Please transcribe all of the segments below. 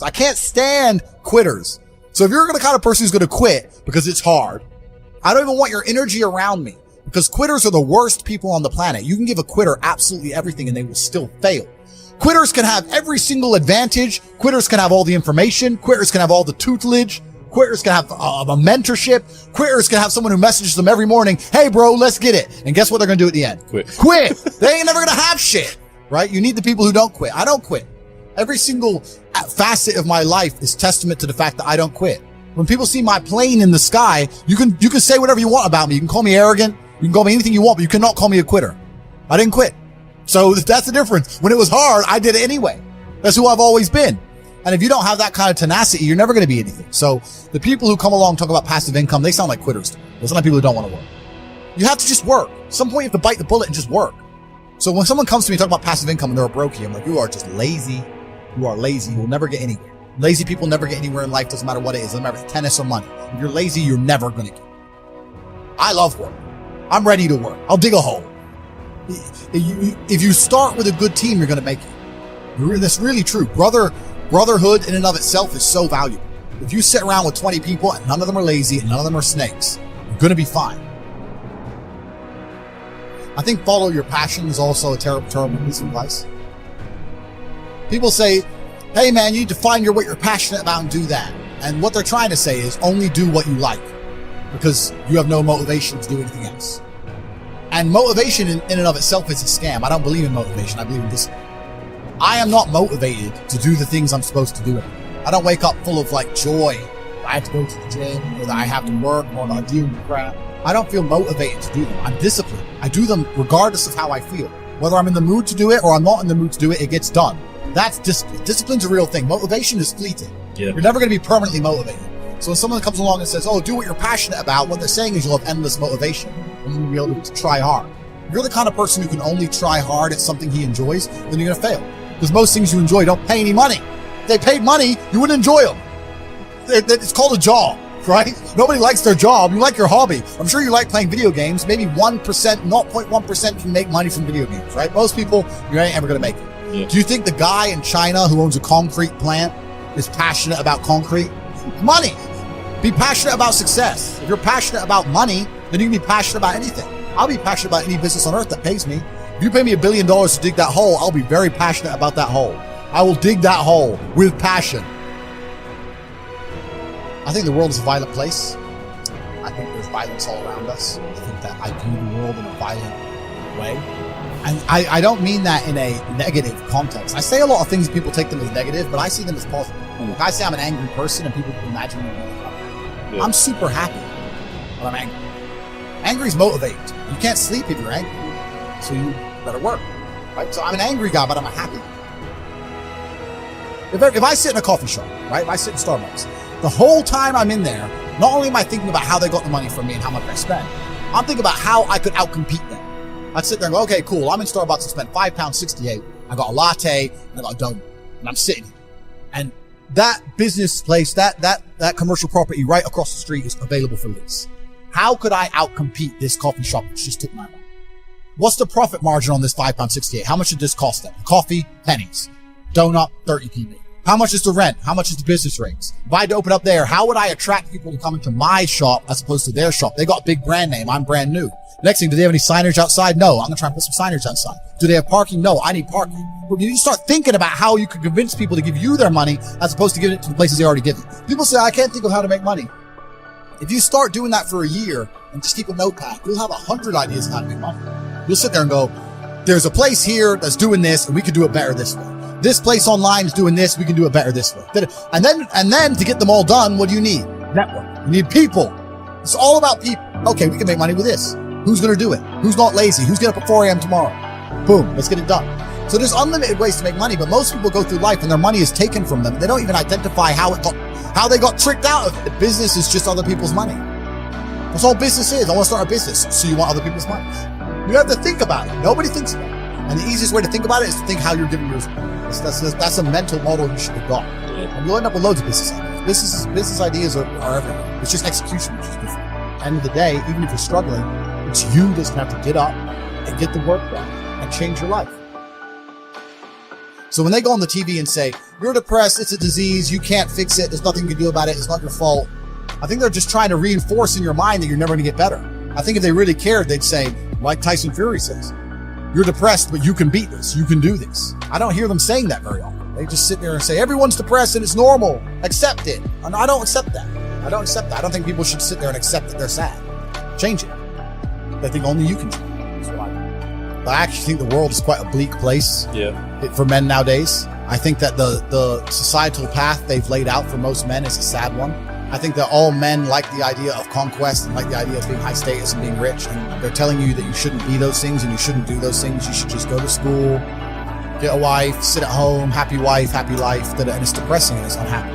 I can't stand quitters. So if you're the kind of person who's going to quit because it's hard, I don't even want your energy around me, because quitters are the worst people on the planet. You can give a quitter absolutely everything and they will still fail. Quitters can have every single advantage. Quitters can have all the information. Quitters can have all the tutelage. Quitters can have a mentorship. Quitters can have someone who messages them every morning. Hey, bro, let's get it. And guess what they're going to do at the end? Quit. They ain't never going to have shit, right? You need the people who don't quit. I don't quit. Every single facet of my life is testament to the fact that I don't quit. When people see my plane in the sky, you can say whatever you want about me. You can call me arrogant. You can call me anything you want, but you cannot call me a quitter. I didn't quit. So that's the difference. When it was hard, I did it anyway. That's who I've always been. And if you don't have that kind of tenacity, you're never going to be anything. So the people who come along and talk about passive income, they sound like quitters to me. They sound like people who don't want to work. You have to just work. At some point, you have to bite the bullet and just work. So when someone comes to me and talk about passive income and they're a brokey, I'm like, you are just lazy. You are lazy. You will never get anywhere. Lazy people never get anywhere in life. Doesn't matter what it is. Doesn't matter if it's tennis or money. If you're lazy, you're never going to get. I love work. I'm ready to work. I'll dig a hole. If you start with a good team, you're going to make it. That's really true. Brotherhood in and of itself is so valuable. If you sit around with 20 people and none of them are lazy and none of them are snakes, you're going to be fine. I think follow your passion is also a terrible piece of advice. People say, hey man, you need to find what you're passionate about and do that. And what they're trying to say is only do what you like, because you have no motivation to do anything else. And motivation in and of itself is a scam. I don't believe in motivation. I believe in discipline. I am not motivated to do the things I'm supposed to do. I don't wake up full of joy. I have to go to the gym, or that I have to work, or that I deal with crap. I don't feel motivated to do them. I'm disciplined. I do them regardless of how I feel. Whether I'm in the mood to do it or I'm not in the mood to do it, it gets done. That's discipline. Discipline's a real thing. Motivation is fleeting. Yeah. You're never going to be permanently motivated. So when someone comes along and says, oh, do what you're passionate about, what they're saying is you'll have endless motivation and you'll be able to try hard. If you're the kind of person who can only try hard at something he enjoys, then you're going to fail. Because most things you enjoy don't pay any money. If they paid money, you wouldn't enjoy them. It's called a job, right? Nobody likes their job. You like your hobby. I'm sure you like playing video games. Maybe 1%, 0.1% can make money from video games, right? Most people, you ain't ever going to make it. Yeah. Do you think the guy in China who owns a concrete plant is passionate about concrete? Money. Be passionate about success. If you're passionate about money, then you can be passionate about anything. I'll be passionate about any business on earth that pays me. If you pay me $1 billion to dig that hole, I'll be very passionate about that hole. I will dig that hole with passion. I think the world is a violent place. I think there's violence all around us. I think that I view the world in a violent way. And I don't mean that in a negative context. I say a lot of things, people take them as negative, but I see them as positive. Like I say I'm an angry person and people imagine me really happy. Yeah. I'm super happy when I'm angry. Angry is motivated. You can't sleep if you're angry. So you better work. Right? So I'm an angry guy, but I'm a happy guy. If I sit in a coffee shop, right? If I sit in Starbucks, the whole time I'm in there, not only am I thinking about how they got the money from me and how much I spend, I'm thinking about how I could outcompete them. I'd sit there and go, okay, cool. I'm in Starbucks and spent £5.68. I got a latte and I got a donut and I'm sitting here. And that business place, that commercial property right across the street is available for lease. How could I outcompete this coffee shop which just took my money? What's the profit margin on this £5.68? How much did this cost them? Coffee, pennies. Donut, 30 PB. How much is the rent? How much is the business rates? If I had to open up there, how would I attract people to come into my shop as opposed to their shop? They got a big brand name. I'm brand new. Next thing, do they have any signage outside? No. I'm going to try and put some signage outside. Do they have parking? No. I need parking. But you start thinking about how you could convince people to give you their money as opposed to giving it to the places they already give it. People say, I can't think of how to make money. If you start doing that for a year and just keep a notepad, you'll have 100 ideas on how to make money. You'll sit there and go, there's a place here that's doing this and we could do it better this way. This place online is doing this, we can do it better this way. And then to get them all done, what do you need? Network. You need people. It's all about people. Okay, we can make money with this. Who's going to do it? Who's not lazy? Who's getting up at 4 a.m. tomorrow? Boom, let's get it done. So there's unlimited ways to make money, but most people go through life and their money is taken from them. They don't even identify how they got tricked out of it. Business is just other people's money. That's all business is. I want to start a business. So you want other people's money. You have to think about it. Nobody thinks about it. And the easiest way to think about it is to think how you're giving yours. That's a mental model you should adopt. And you'll end up with loads of business ideas. Business ideas are everywhere. It's just execution, which is different. At the end of the day, even if you're struggling, it's you that's going to have to get up and get the work done and change your life. So when they go on the TV and say, you're depressed, it's a disease, you can't fix it, there's nothing you can do about it, it's not your fault, I think they're just trying to reinforce in your mind that you're never going to get better. I think if they really cared, they'd say, like Tyson Fury says, you're depressed, but you can beat this, you can do this. I don't hear them saying that very often. They just sit there and say, everyone's depressed and it's normal, accept it. And I don't accept that. I don't accept that. I don't think people should sit there and accept that they're sad. Change it. I think only you can change it. That's what I think. But I actually think the world is quite a bleak place for men nowadays. I think that the societal path they've laid out for most men is a sad one. I think that all men like the idea of conquest and like the idea of being high status and being rich. And they're telling you that you shouldn't be those things and you shouldn't do those things. You should just go to school, get a wife, sit at home, happy wife, happy life. And it's depressing and it's unhappy.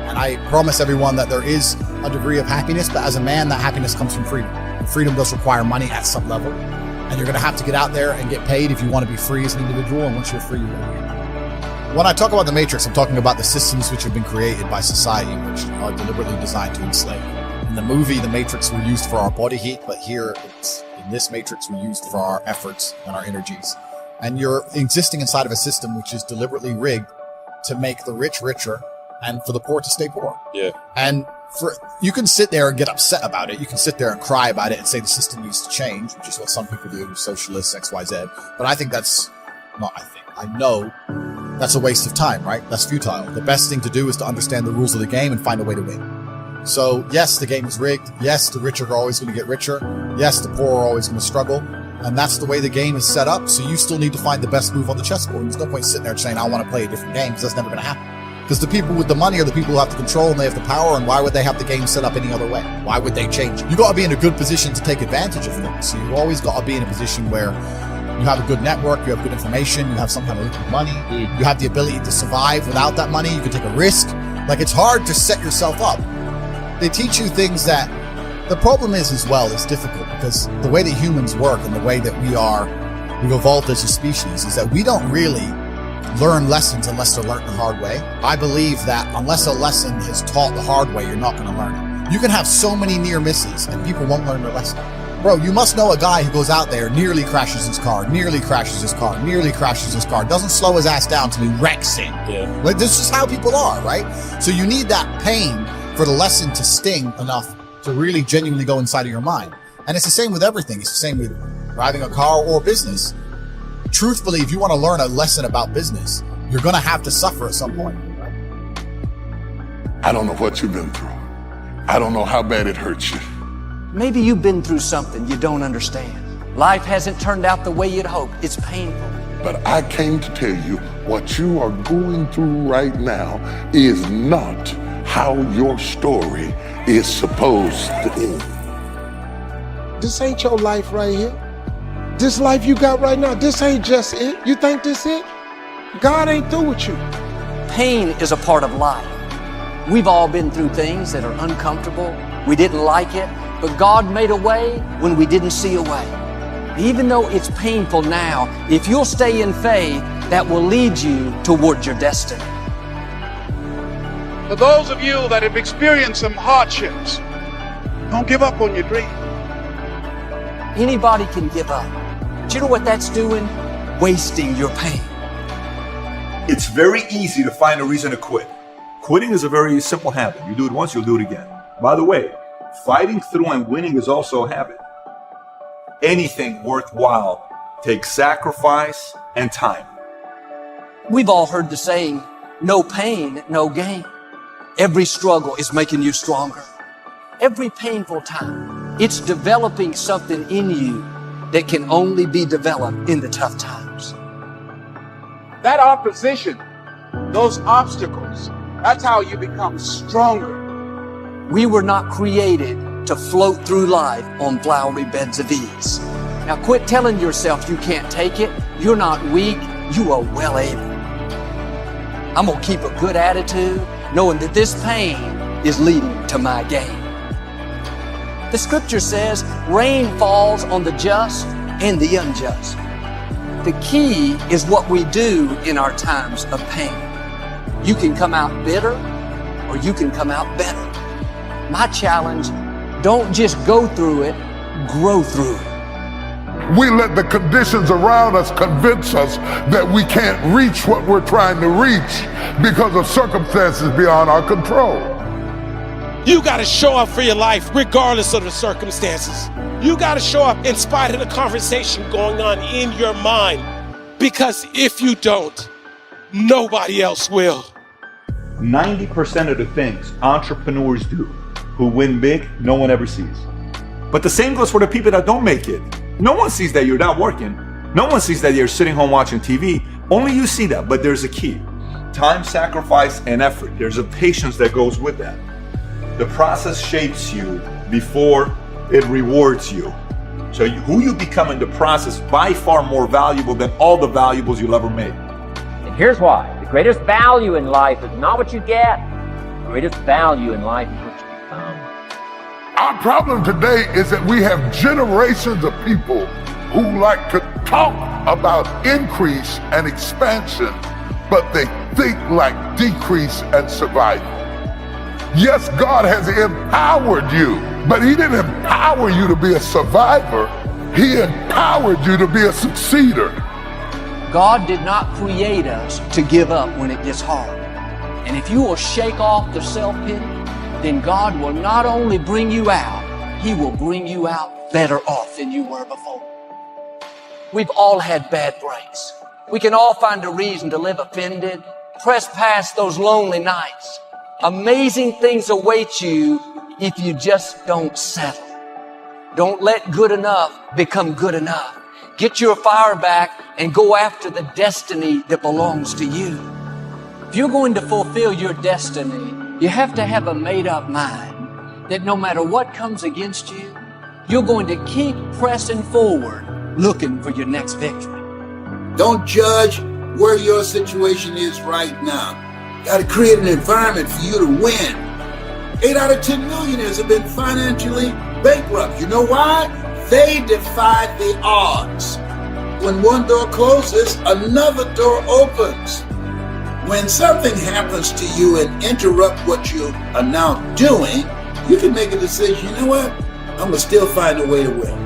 And I promise everyone that there is a degree of happiness, but as a man, that happiness comes from freedom. And freedom does require money at some level. And you're going to have to get out there and get paid if you want to be free as an individual. And once you're free, you're going to be. When I talk about the Matrix, I'm talking about the systems which have been created by society, which are deliberately designed to enslave. In the movie, the Matrix were used for our body heat, but here, in this Matrix, we're used for our efforts and our energies. And you're existing inside of a system which is deliberately rigged to make the rich richer and for the poor to stay poor. Yeah. And you can sit there and get upset about it. You can sit there and cry about it and say the system needs to change, which is what some people do, socialists, XYZ. But I think I know that's a waste of time, right? That's futile. The best thing to do is to understand the rules of the game and find a way to win. So yes, the game is rigged. Yes, the rich are always going to get richer. Yes, the poor are always going to struggle. And that's the way the game is set up. So you still need to find the best move on the chessboard. There's no point sitting there saying, I want to play a different game, because that's never going to happen. Because the people with the money are the people who have the control and they have the power, and why would they have the game set up any other way? Why would they change it? You got to be in a good position to take advantage of things. So you've always got to be in a position where you have a good network, you have good information, you have some kind of liquid money, you have the ability to survive without that money, you can take a risk. Like, it's hard to set yourself up. They teach you things that, the problem is as well, it's difficult because the way that humans work and the way that we've evolved as a species is that we don't really learn lessons unless they're learned the hard way. I believe that unless a lesson is taught the hard way, you're not going to learn it. You can have so many near misses and people won't learn their lesson. Bro, you must know a guy who goes out there, nearly crashes his car, doesn't slow his ass down till he wrecks it. Yeah. Like, this is how people are, right? So you need that pain for the lesson to sting enough to really genuinely go inside of your mind. And it's the same with everything. It's the same with driving a car or business. Truthfully, if you want to learn a lesson about business, you're going to have to suffer at some point. I don't know what you've been through. I don't know how bad it hurts you. Maybe you've been through something you don't understand. Life hasn't turned out the way you'd hoped. It's painful. But I came to tell you what you are going through right now is not how your story is supposed to end. This ain't your life right here. This life you got right now, this ain't just it. You think this it? God ain't through with you. Pain is a part of life. We've all been through things that are uncomfortable. We didn't like it. But God made a way when we didn't see a way. Even though it's painful now, if you'll stay in faith, that will lead you towards your destiny. For those of you that have experienced some hardships, don't give up on your dream. Anybody can give up. But you know what that's doing? Wasting your pain. It's very easy to find a reason to quit. Quitting is a very simple habit. You do it once, you'll do it again. By the way, fighting through and winning is also a habit. Anything worthwhile takes sacrifice and time. We've all heard the saying, no pain, no gain. Every struggle is making you stronger. Every painful time, it's developing something in you that can only be developed in the tough times. That opposition, those obstacles, that's how you become stronger. We were not created to float through life on flowery beds of ease. Now quit telling yourself you can't take it. You're not weak. You are well able. I'm going to keep a good attitude, knowing that this pain is leading to my gain. The scripture says, rain falls on the just and the unjust. The key is what we do in our times of pain. You can come out bitter or you can come out better. My challenge, don't just go through it, grow through it. we let the conditions around us convince us that we can't reach what we're trying to reach because of circumstances beyond our control. You got to show up for your life regardless of the circumstances. You got to show up in spite of the conversation going on in your mind. Because if you don't, nobody else will. 90% of the things entrepreneurs do who win big, no one ever sees. But the same goes for the people that don't make it. No one sees that you're not working. No one sees that you're sitting home watching TV. Only you see that, but there's a key. Time, sacrifice, and effort. There's a patience that goes with that. The process shapes you before it rewards you. So who you become in the process by far more valuable than all the valuables you'll ever make. And here's why. The greatest value in life is not what you get. The greatest value in life is what you become. Our problem today is that we have generations of people who like to talk about increase and expansion, but they think like decrease and survival. Yes, God has empowered you, but He didn't empower you to be a survivor. He empowered you to be a succeeder. God did not create us to give up when it gets hard. And if you will shake off the self-pity, then God will not only bring you out, He will bring you out better off than you were before. We've all had bad breaks. We can all find a reason to live offended, press past those lonely nights. Amazing things await you if you just don't settle. Don't let good enough become good enough. Get your fire back and go after the destiny that belongs to you. If you're going to fulfill your destiny, you have to have a made-up mind that no matter what comes against you, you're going to keep pressing forward, looking for your next victory. Don't judge where your situation is right now. You got to create an environment for you to win. 8 out of 10 millionaires have been financially bankrupt. You know why? They defied the odds. When one door closes, another door opens. When something happens to you and interrupt what you are now doing, you can make a decision. You know what? I'm going to still find a way to win.